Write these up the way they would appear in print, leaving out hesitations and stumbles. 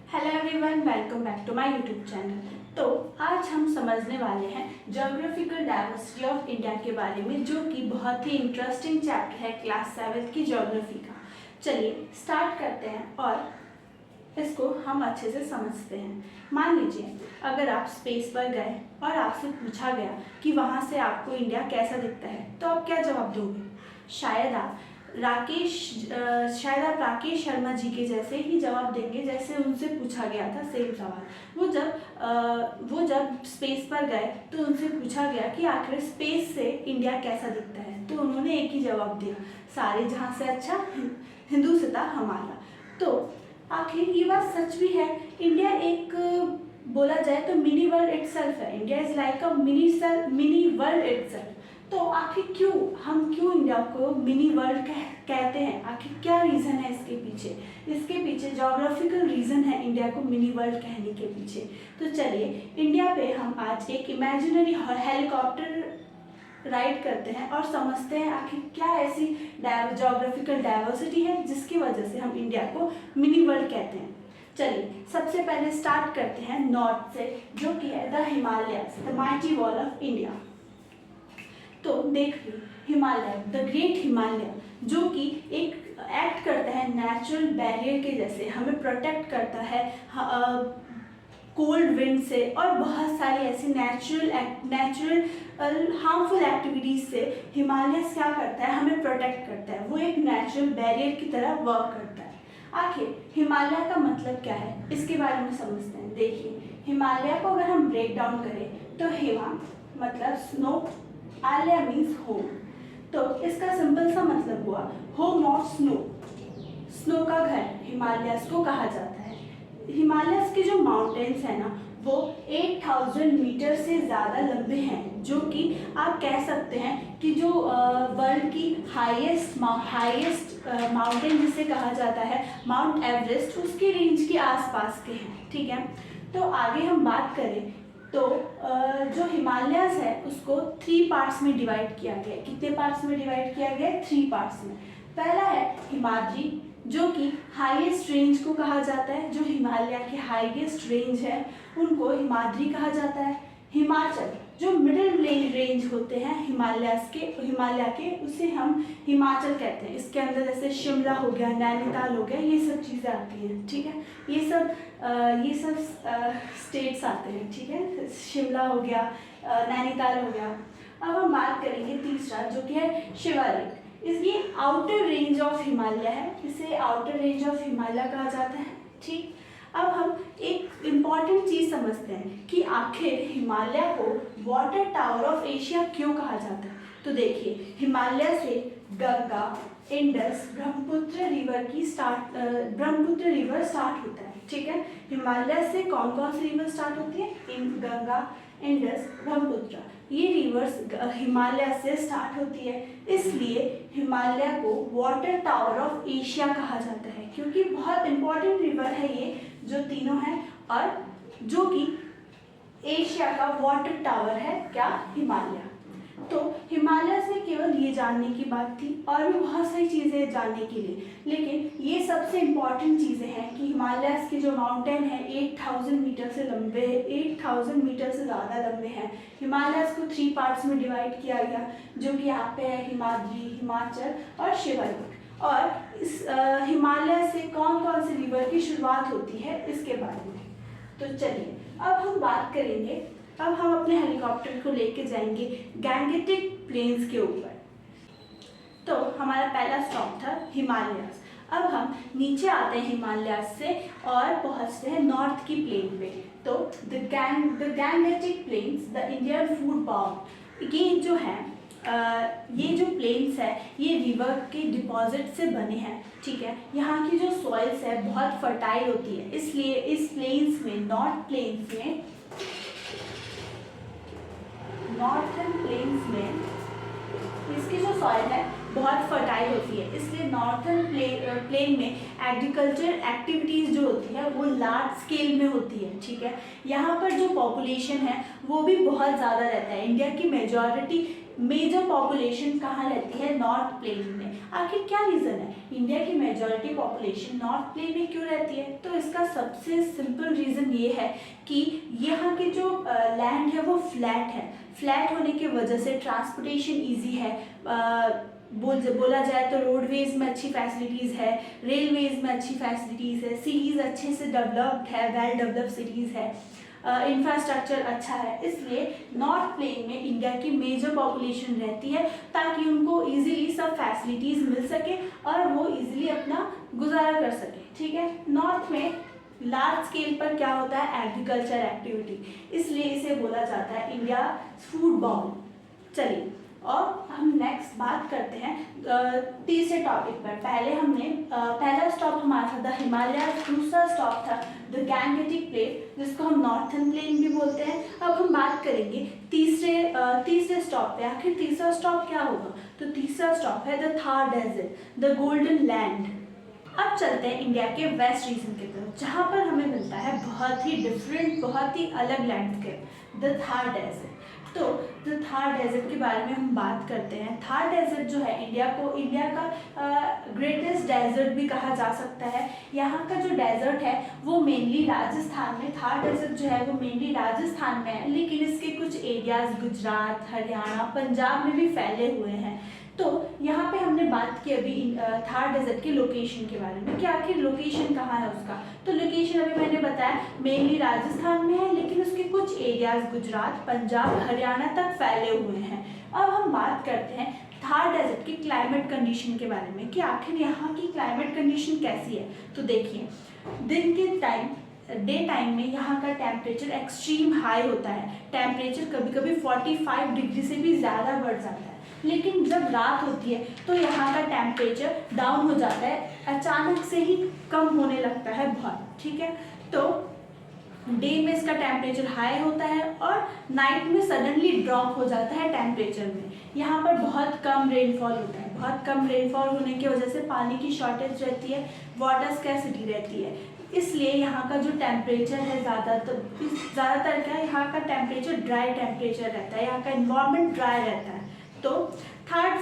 Hello everyone, welcome back to my YouTube channel. तो आज हम समझने वाले हैं ज्योग्राफिकल डाइवर्सिटी ऑफ इंडिया के बारे में, जो कि बहुत ही इंटरेस्टिंग चैप्टर है क्लास 7 की ज्योग्राफी का। चलिए स्टार्ट करते हैं और इसको हम अच्छे से समझते हैं। मान लीजिए अगर आप स्पेस पर गए और आपसे पूछा गया कि वहाँ से आपको इंडिया कैसा दिखता है, तो आप क्या जवाब दोगे? शायद आप राकेश शर्मा जी के जैसे ही जवाब देंगे जैसे उनसे पूछा गया था सेम सवाल। वो जब स्पेस पर गए तो उनसे पूछा गया कि आखिर स्पेस से इंडिया कैसा दिखता है, तो उन्होंने एक ही जवाब दिया, सारे जहां से अच्छा हिंदू से था हमारा। तो आखिर ये बात सच भी है। इंडिया एक बोला जाए तो मिनी वर्ल्ड इटसेल्फ है। India is like a mini world itself. तो आखिर हम क्यों इंडिया को मिनी वर्ल्ड कहते हैं? आखिर क्या रीज़न है इसके पीछे? इसके पीछे ज्योग्राफिकल रीज़न है इंडिया को मिनी वर्ल्ड कहने के पीछे। तो चलिए इंडिया पे हम आज एक इमेजिनरी हेलीकॉप्टर राइड करते हैं और समझते हैं आखिर क्या ऐसी ज्योग्राफिकल डाइवर्सिटी है जिसकी वजह से हम इंडिया को मिनी वर्ल्ड कहते हैं। चलिए सबसे पहले स्टार्ट करते हैं नॉर्थ से, जो कि है the Himalayas, the mighty wall of India. तो देखिए हिमालय, द ग्रेट हिमालय, जो कि एक एक्ट करता है नेचुरल बैरियर के जैसे, हमें प्रोटेक्ट करता है कोल्ड विंड से और बहुत सारी ऐसी नेचुरल हार्मफुल एक्टिविटीज से हिमालय क्या करता है, हमें प्रोटेक्ट करता है। वो एक नेचुरल बैरियर की तरह वर्क करता है। आखिर हिमालय का मतलब क्या है, इसके बारे में समझते हैं। देखिए हिमालय को अगर हम ब्रेक डाउन करें तो हिमा मतलब स्नो, आलय मीन्स होम। तो इसका सिंपल सा मतलब हुआ होम ऑफ स्नो, स्नो का घर हिमालयस को कहा जाता है। हिमालयस के जो माउंटेन्स है ना, वो 8000 मीटर से ज़्यादा लंबे हैं, जो कि आप कह सकते हैं कि जो वर्ल्ड की हाईएस्ट माउंटेन जिसे कहा जाता है माउंट एवरेस्ट, उसके रेंज के आसपास के हैं। ठीक है, तो आगे हम बात करें तो जो हिमालयस है उसको 3 पार्ट्स में डिवाइड किया गया है। कितने पार्ट्स में डिवाइड किया गया है? 3 पार्ट्स में। पहला है हिमाद्री, जो कि हाईएस्ट रेंज को कहा जाता है। जो हिमालय के हाईएस्ट रेंज है उनको हिमाद्री कहा जाता है। हिमाचल, जो मिडिल रेंज होते हैं हिमालय के, उसे हम हिमाचल कहते हैं। इसके अंदर जैसे शिमला हो गया, नैनीताल हो गया, ये सब चीज़ें आती हैं। ठीक है, ये सब स्टेट्स आते हैं। ठीक है, शिमला हो गया, नैनीताल हो गया। अब हम बात करेंगे तीसरा, जो कि है शिवालिक। ये आउटर रेंज ऑफ हिमालय है, इसे आउटर रेंज ऑफ हिमालय कहा जाता है। ठीक, अब हम एक इम्पॉर्टेंट चीज़ समझते हैं कि आखिर हिमालय को वाटर टावर ऑफ एशिया क्यों कहा जाता है। तो देखिए हिमालय से Ganga, Indus, Brahmaputra river start होता है। ठीक है, हिमालय से कौन कौन सी रिवर स्टार्ट होती है? गंगा, इंडस, ब्रह्मपुत्र, ये रिवर्स हिमालय से स्टार्ट होती है। इसलिए हिमालय को वाटर टावर ऑफ एशिया कहा जाता है, क्योंकि बहुत इंपॉर्टेंट रिवर है ये जो तीनों हैं, और जो कि एशिया का वाटर टावर है क्या? हिमालय। तो हिमालय से केवल ये जानने की बात थी, और भी बहुत सारी चीज़ें जानने के लिए, लेकिन ये सबसे इम्पॉर्टेंट चीज़ें हैं कि हिमालय के जो माउंटेन है 8000 मीटर से लंबे, 8000 मीटर से ज़्यादा लंबे हैं। हिमालय को 3 पार्ट्स में डिवाइड किया गया, जो कि यहाँ पे है हिमाद्री, हिमाचल और शिवालिक। और इस हिमालय से कौन कौन सी रिवर की शुरुआत होती है इसके बारे में। तो चलिए अब हम बात करेंगे। अब हम अपने हेलीकॉप्टर को लेके जाएंगे गैंगेटिक प्लेन्स के ऊपर। तो हमारा पहला स्टॉप था हिमालयस। अब हम नीचे आते हैं हिमालयस से और पहुंचते हैं नॉर्थ की प्लेन पे। तो the Gangetic plains, the Indian food bowl, ये जो है ये जो प्लेन्स है ये रिवर के डिपॉजिट से बने हैं। ठीक है, यहाँ की जो सॉइल्स है बहुत फर्टाइल होती है, इसलिए इस प्लेन्स में, नॉर्थर्न प्लेन्स में इसकी जो सॉइल है बहुत फर्टाइल होती है, इसलिए नॉर्थर्न प्लेन में एग्रीकल्चर एक्टिविटीज़ जो होती है वो लार्ज स्केल में होती है, ठीक है। यहाँ पर जो पॉपुलेशन है वो भी बहुत ज़्यादा रहता है। इंडिया की मेजर पॉपुलेशन कहाँ रहती है? नॉर्थ प्लेन में। आखिर क्या रीज़न है इंडिया की मेजॉरिटी पॉपुलेशन नॉर्थ प्लेन में क्यों रहती है? तो इसका सबसे सिंपल रीज़न ये है कि यहाँ के जो लैंड है वो फ्लैट है। फ्लैट होने की वजह से ट्रांसपोर्टेशन ईजी है। बोला जाए तो रोडवेज में अच्छी फैसिलिटीज़ है, रेलवेज में अच्छी फैसिलिटीज़ है, सिटीज़ अच्छे से डेवलप्ड है, वेल डेवलप्ड सिटीज़ है, इंफ्रास्ट्रक्चर अच्छा है। इसलिए नॉर्थ प्लेन में इंडिया की मेजर पॉपुलेशन रहती है ताकि उनको इजीली सब फैसिलिटीज़ मिल सके और वो इजीली अपना गुजारा कर सके, ठीक है। नॉर्थ में लार्ज स्केल पर क्या होता है? एग्रीकल्चर एक्टिविटी, इसलिए इसे बोला जाता है इंडिया फूड बाउल। चलिए और हम नेक्स्ट बात करते हैं तीसरे टॉपिक पर। पहला स्टॉप हमारा था द हिमालय, दूसरा स्टॉप था द गैंगेटिक प्लेट जिसको हम नॉर्थर्न प्लेन भी बोलते हैं। अब हम बात करेंगे तीसरे स्टॉप पे। आखिर तीसरा स्टॉप क्या होगा? तो तीसरा स्टॉप है the Thar desert, the golden land. अब चलते हैं इंडिया के वेस्ट रीजन की तरफ, जहाँ पर हमें मिलता है बहुत ही डिफरेंट, बहुत ही अलग लैंडस्केप, द थार डेजर्ट। तो द थार डेजर्ट के बारे में हम बात करते हैं। थार डेजर्ट जो है इंडिया का ग्रेटेस्ट डेजर्ट भी कहा जा सकता है। यहाँ का जो डेजर्ट है वो मेनली राजस्थान में, थार डेजर्ट जो है वो मेनली राजस्थान में है, लेकिन इसके कुछ एरियाज गुजरात, हरियाणा, पंजाब में भी फैले हुए हैं। तो यहाँ पे हमने बात की अभी थार डेजर्ट के लोकेशन के बारे में कि आखिर लोकेशन कहाँ है उसका। तो लोकेशन अभी मैंने बताया मेनली राजस्थान में है, लेकिन उसके कुछ एरियाज गुजरात, पंजाब, हरियाणा तक फैले हुए हैं। अब हम बात करते हैं थार डेजर्ट की क्लाइमेट कंडीशन के बारे में कि आखिर यहाँ की क्लाइमेट कंडीशन कैसी है। तो देखिए, दिन के डे टाइम में यहाँ का टेम्परेचर एक्सट्रीम हाई होता है। टेम्परेचर कभी कभी 45 डिग्री से भी ज़्यादा बढ़ जाता है, लेकिन जब रात होती है तो यहाँ का टेम्परेचर डाउन हो जाता है, अचानक से ही कम होने लगता है बहुत, ठीक है। तो डे में इसका टेम्परेचर हाई होता है और नाइट में सडनली ड्रॉप हो जाता है टेम्परेचर में। यहाँ पर बहुत कम रेनफॉल होता है। बहुत कम रेनफॉल होने की वजह से पानी की शॉर्टेज रहती है, वाटर स्कैर्सिटी रहती है, इसलिए यहाँ का जो टेम्परेचर है ज़्यादातर क्या है, यहाँ का टेम्परेचर ड्राई टेम्परेचर रहता है, यहाँ का इन्वायरमेंट ड्राई रहता है। तो थार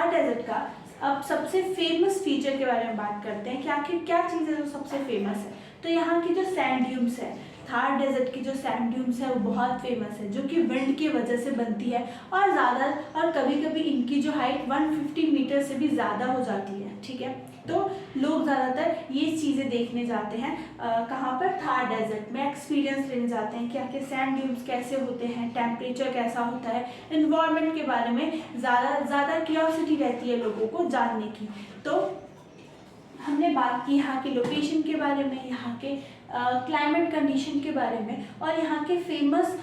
डेजर्ट का अब सबसे फेमस फीचर के बारे में बात करते हैं कि आखिर क्या चीज़ है जो सबसे फेमस है। तो यहाँ की जो सैंड ड्यून्स है, थार डेजर्ट की जो सैंड ड्यून्स है वो बहुत फेमस है, जो कि विंड की वजह से बनती है और कभी कभी इनकी जो हाइट 150 मीटर से भी ज़्यादा हो जाती है, ठीक है। तो लोग ज़्यादातर ये चीज़ें देखने जाते हैं कहाँ पर? थार डेजर्ट में एक्सपीरियंस लेने जाते हैं कि आखिर सैंड ड्यून्स कैसे होते हैं, टेम्परेचर कैसा होता है, इन्वायरमेंट के बारे में ज़्यादा क्यूरियोसिटी रहती है लोगों को जानने की। तो हमने बात की यहाँ के लोकेशन के बारे में, यहाँ के क्लाइमेट कंडीशन के बारे में और यहाँ के फेमस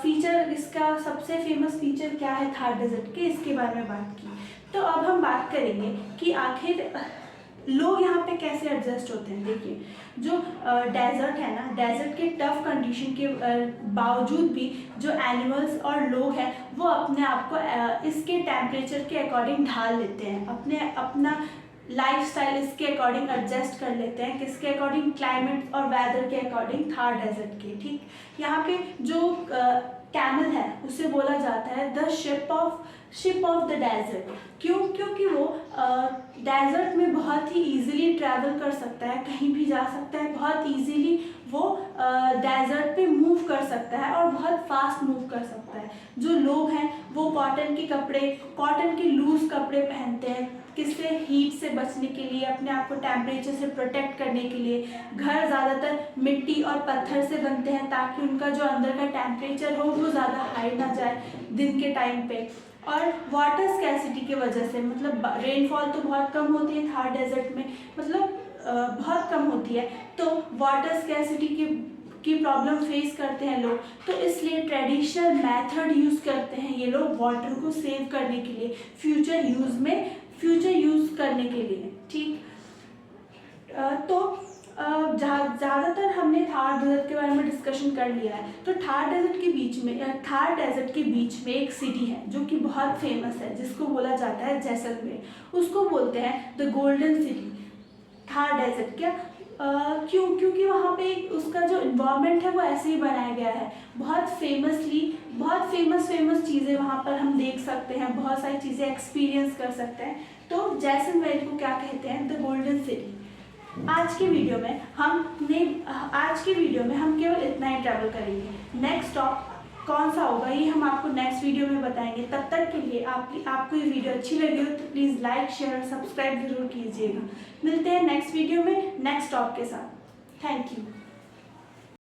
फीचर, इसका सबसे फेमस फीचर क्या है थार डेजर्ट के, इसके बारे में बात की। तो अब हम बात करेंगे कि आखिर लोग यहाँ पे कैसे एडजस्ट होते हैं। देखिए, जो डेजर्ट है ना, डेजर्ट के टफ कंडीशन के बावजूद भी जो एनिमल्स और लोग हैं वो अपने आप को इसके टेम्परेचर के अकॉर्डिंग ढाल लेते हैं, अपना लाइफस्टाइल इसके अकॉर्डिंग एडजस्ट कर लेते हैं, किसके अकॉर्डिंग? क्लाइमेट और वेदर के अकॉर्डिंग, थार डेजर्ट के, ठीक। यहाँ पे जो कैमल है उसे बोला जाता है the ship of the desert. क्यों? क्योंकि वो डेजर्ट में बहुत ही इजीली ट्रैवल कर सकता है, कहीं भी जा सकता है, बहुत इजीली वो डेजर्ट पे मूव कर सकता है और बहुत फास्ट मूव कर सकता है। जो लोग हैं वो कॉटन के लूज कपड़े पहनते हैं, किससे? हीट से बचने के लिए, अपने आप को टेम्परेचर से प्रोटेक्ट करने के लिए। घर ज़्यादातर मिट्टी और पत्थर से बनते हैं ताकि उनका जो अंदर का टेम्परेचर हो वो ज़्यादा हाई ना जाए दिन के टाइम पे। और वाटर स्कैर्सिटी की वजह से, मतलब रेनफॉल तो बहुत कम होती है थार डेजर्ट में, मतलब बहुत कम होती है, तो वाटर स्कैर्सिटी की प्रॉब्लम फेस करते हैं लोग। तो इसलिए ट्रेडिशनल मेथड यूज़ करते हैं ये लोग वाटर को सेव करने के लिए, फ्यूचर यूज़ करने के लिए, ठीक। तो ज़्यादातर हमने थार डेजर्ट के बारे में डिस्कशन कर लिया है। तो थार डेजर्ट के बीच में एक सिटी है जो कि बहुत फेमस है, जिसको बोला जाता है जैसलमेर। उसको बोलते हैं the golden city. Thar desert क्या क्यों? क्योंकि वहाँ पे उसका जो इन्वायरमेंट है वो ऐसे ही बनाया गया है। बहुत फेमस चीज़ें वहाँ पर हम देख सकते हैं, बहुत सारी चीज़ें एक्सपीरियंस कर सकते हैं। तो जैसलमेर को क्या कहते हैं? The golden city. आज की वीडियो में हम केवल इतना ही ट्रैवल करेंगे। नेक्स्ट स्टॉप कौन सा होगा ये हम आपको नेक्स्ट वीडियो में बताएंगे। तब तक के लिए आपको ये वीडियो अच्छी लगी हो तो प्लीज़ लाइक, शेयर और सब्सक्राइब जरूर कीजिएगा। मिलते हैं नेक्स्ट वीडियो में नेक्स्ट स्टॉप के साथ। Thank you.